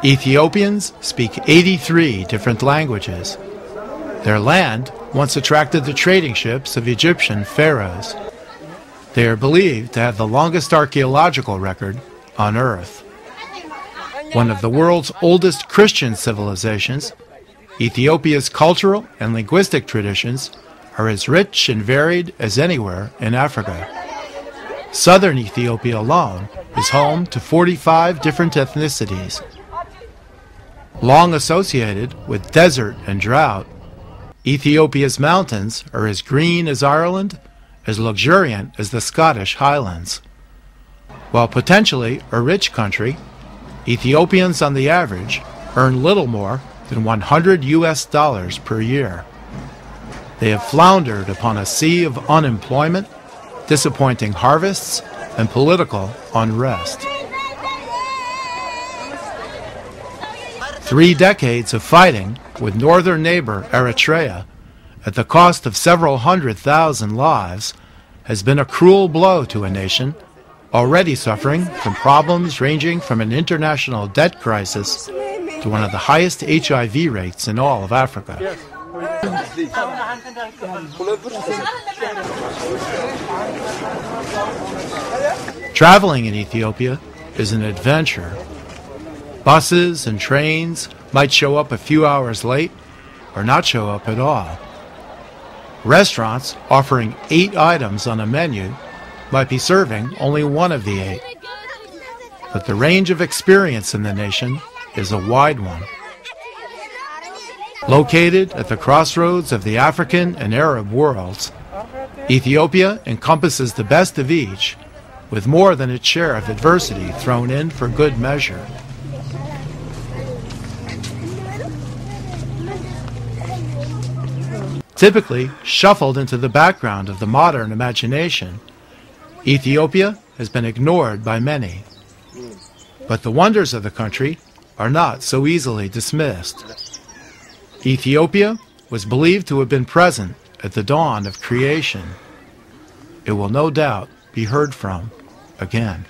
Ethiopians speak 83 different languages. Their land once attracted the trading ships of Egyptian pharaohs. They are believed to have the longest archaeological record on Earth. One of the world's oldest Christian civilizations, Ethiopia's cultural and linguistic traditions are as rich and varied as anywhere in Africa. Southern Ethiopia alone is home to 45 different ethnicities. Long associated with desert and drought, Ethiopia's mountains are as green as Ireland, as luxuriant as the Scottish Highlands. While potentially a rich country, Ethiopians on the average earn little more than $100 per year. They have floundered upon a sea of unemployment, disappointing harvests, and political unrest. 3 decades of fighting with northern neighbor Eritrea at the cost of several 100,000 lives has been a cruel blow to a nation already suffering from problems ranging from an international debt crisis to one of the highest HIV rates in all of Africa. Traveling in Ethiopia is an adventure. Buses and trains might show up a few hours late or not show up at all. Restaurants offering 8 items on a menu might be serving only one of the 8. But the range of experience in the nation is a wide one. Located at the crossroads of the African and Arab worlds, Ethiopia encompasses the best of each, with more than its share of adversity thrown in for good measure. Typically shuffled into the background of the modern imagination, Ethiopia has been ignored by many. But the wonders of the country are not so easily dismissed. Ethiopia was believed to have been present at the dawn of creation. It will no doubt be heard from again.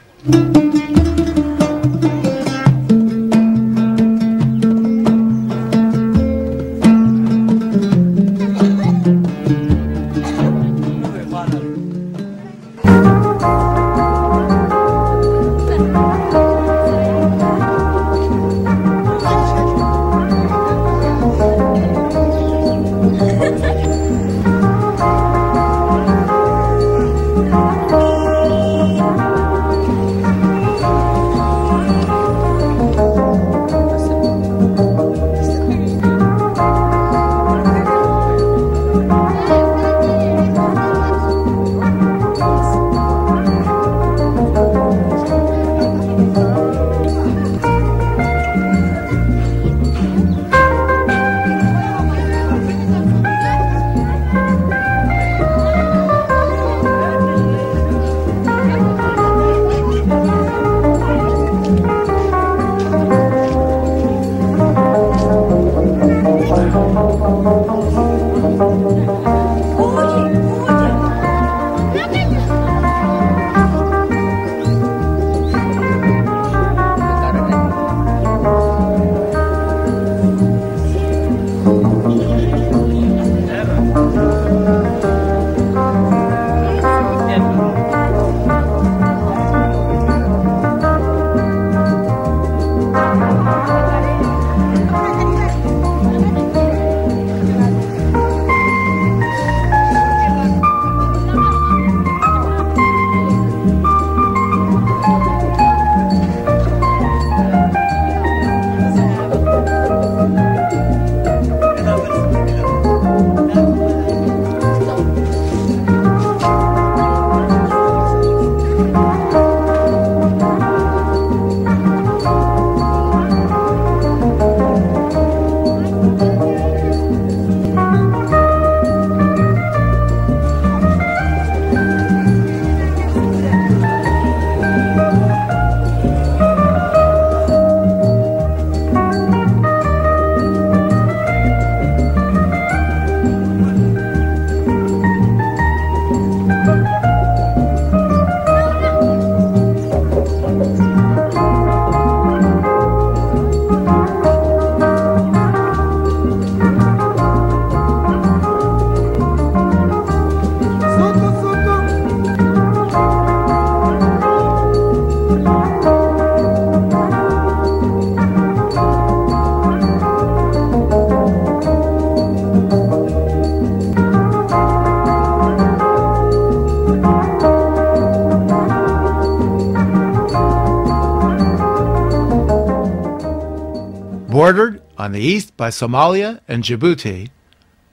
on the east by Somalia and Djibouti,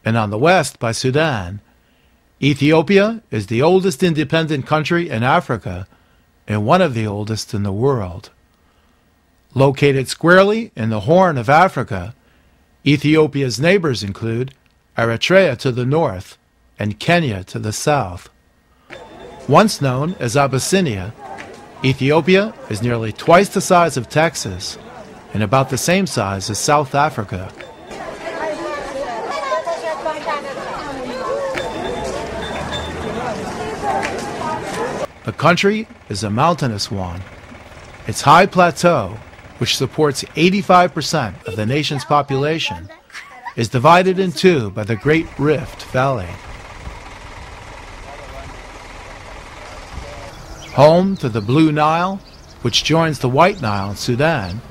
and on the west by Sudan, Ethiopia is the oldest independent country in Africa and one of the oldest in the world. Located squarely in the Horn of Africa, Ethiopia's neighbors include Eritrea to the north and Kenya to the south. Once known as Abyssinia, Ethiopia is nearly twice the size of Texas and about the same size as South Africa. The country is a mountainous one. Its high plateau, which supports 85% of the nation's population, is divided in two by the Great Rift Valley. Home to the Blue Nile, which joins the White Nile in Sudan,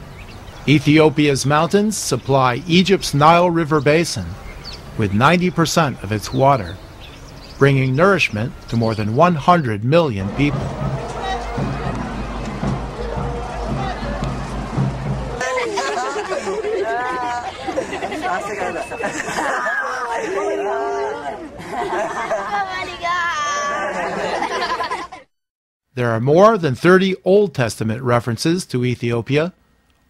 Ethiopia's mountains supply Egypt's Nile River basin with 90% of its water, bringing nourishment to more than 100 million people. There are more than 30 Old Testament references to Ethiopia,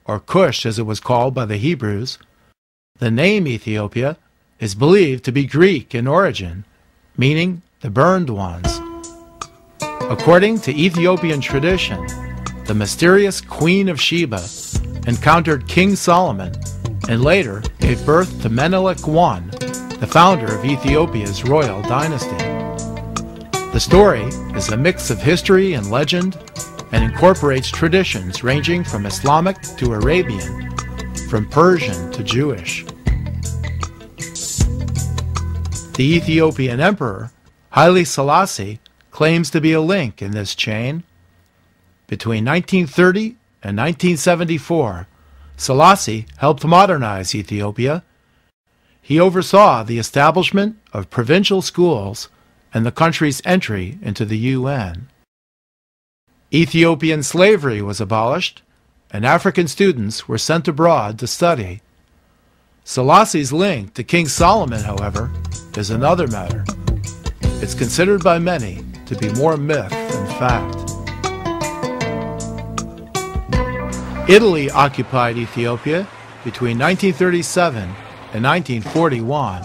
or Cush as it was called by the Hebrews. The name Ethiopia is believed to be Greek in origin, meaning the burned ones. According to Ethiopian tradition, the mysterious Queen of Sheba encountered King Solomon and later gave birth to Menelik I, the founder of Ethiopia's royal dynasty. The story is a mix of history and legend and incorporates traditions ranging from Islamic to Arabian, from Persian to Jewish. The Ethiopian emperor, Haile Selassie, claims to be a link in this chain. Between 1930 and 1974, Selassie helped modernize Ethiopia. He oversaw the establishment of provincial schools and the country's entry into the UN. Ethiopian slavery was abolished, and African students were sent abroad to study. Selassie's link to King Solomon, however, is another matter. It's considered by many to be more myth than fact. Italy occupied Ethiopia between 1937 and 1941.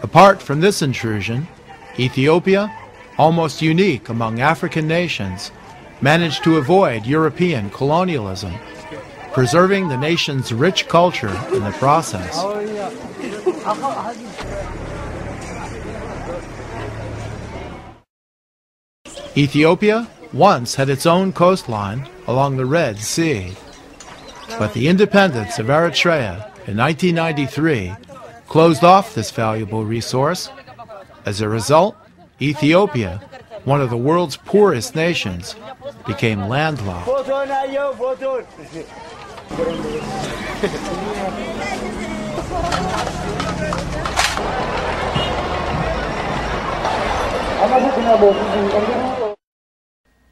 Apart from this intrusion, Ethiopia, almost unique among African nations, managed to avoid European colonialism, preserving the nation's rich culture in the process. Ethiopia once had its own coastline along the Red Sea, but the independence of Eritrea in 1993 closed off this valuable resource. As a result, Ethiopia, one of the world's poorest nations, became landlocked.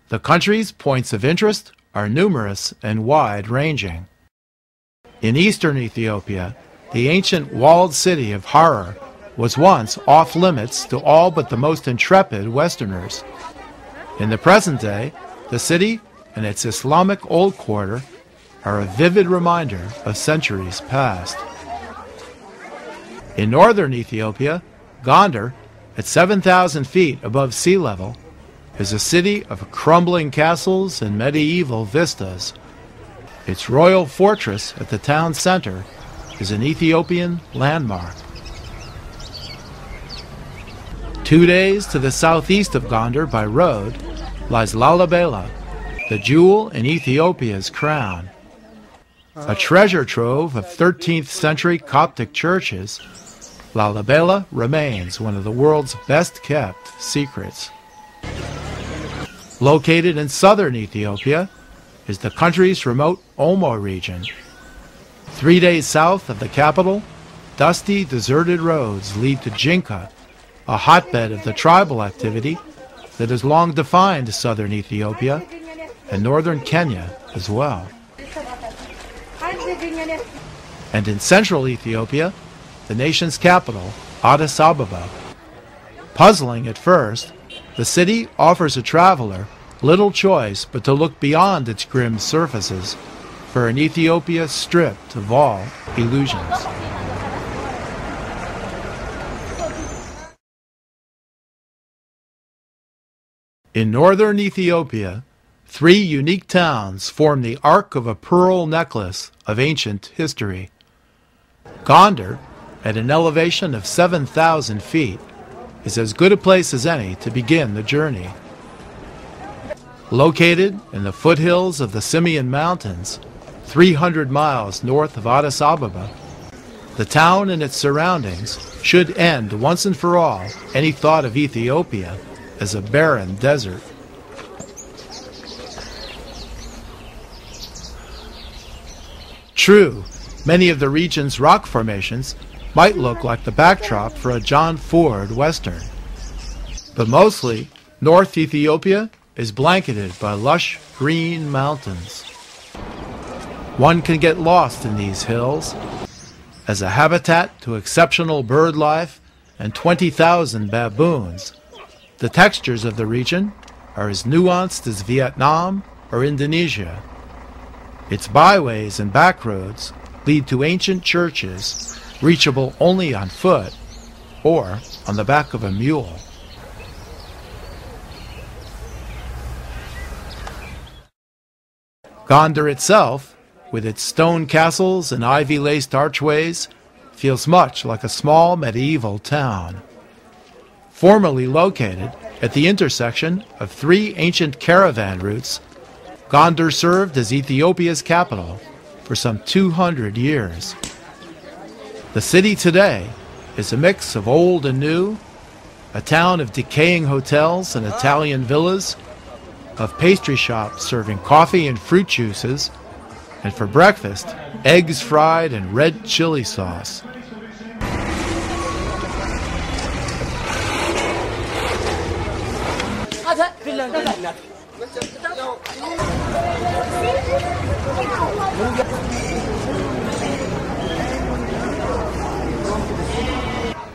The country's points of interest are numerous and wide-ranging. In eastern Ethiopia, the ancient walled city of Harar was once off-limits to all but the most intrepid Westerners. In the present day, the city and its Islamic Old Quarter are a vivid reminder of centuries past. In northern Ethiopia, Gondar, at 7,000 feet above sea level, is a city of crumbling castles and medieval vistas. Its royal fortress at the town center is an Ethiopian landmark. 2 days to the southeast of Gondar by road lies Lalibela, the jewel in Ethiopia's crown. A treasure trove of 13th century Coptic churches, Lalibela remains one of the world's best-kept secrets. Located in southern Ethiopia is the country's remote Omo region. 3 days south of the capital, dusty, deserted roads lead to Jinka, a hotbed of the tribal activity that has long defined southern Ethiopia and northern Kenya as well. And in central Ethiopia, the nation's capital, Addis Ababa. Puzzling at first, the city offers a traveler little choice but to look beyond its grim surfaces for an Ethiopia stripped of all illusions. In northern Ethiopia, 3 unique towns form the arc of a pearl necklace of ancient history. Gondar, at an elevation of 7,000 feet, is as good a place as any to begin the journey. Located in the foothills of the Simien Mountains, 300 miles north of Addis Ababa, the town and its surroundings should end once and for all any thought of Ethiopia as a barren desert. True, many of the region's rock formations might look like the backdrop for a John Ford Western. But mostly, North Ethiopia is blanketed by lush green mountains. One can get lost in these hills as a habitat to exceptional bird life and 20,000 baboons. The textures of the region are as nuanced as Vietnam or Indonesia. Its byways and backroads lead to ancient churches reachable only on foot or on the back of a mule. Gondar itself, with its stone castles and ivy-laced archways, feels much like a small medieval town. Formerly located at the intersection of 3 ancient caravan routes, Gondar served as Ethiopia's capital for some 200 years. The city today is a mix of old and new, a town of decaying hotels and Italian villas, of pastry shops serving coffee and fruit juices, and for breakfast, eggs fried in red chili sauce.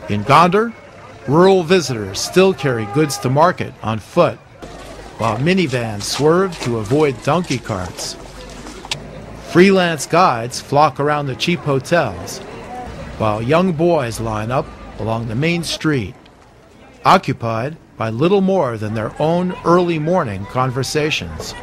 In Gondar, rural visitors still carry goods to market on foot, while minivans swerve to avoid donkey carts. Freelance guides flock around the cheap hotels, while young boys line up along the main street, occupied by little more than their own early morning conversations.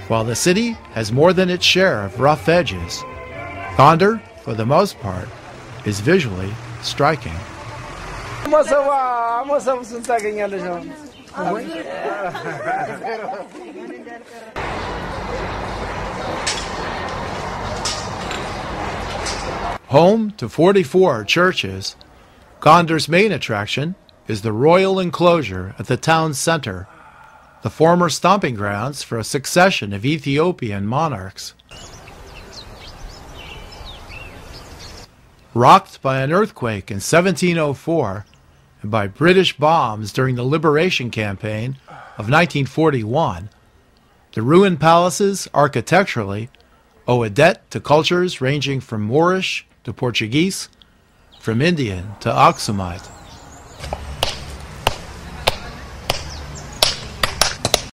While the city has more than its share of rough edges, Gondar, for the most part, is visually striking. Home to 44 churches, Gondar's main attraction is the royal enclosure at the town's center, the former stomping grounds for a succession of Ethiopian monarchs. Rocked by an earthquake in 1704 and by British bombs during the Liberation Campaign of 1941, the ruined palaces architecturally owe a debt to cultures ranging from Moorish to Portuguese, from Indian to Aksumite.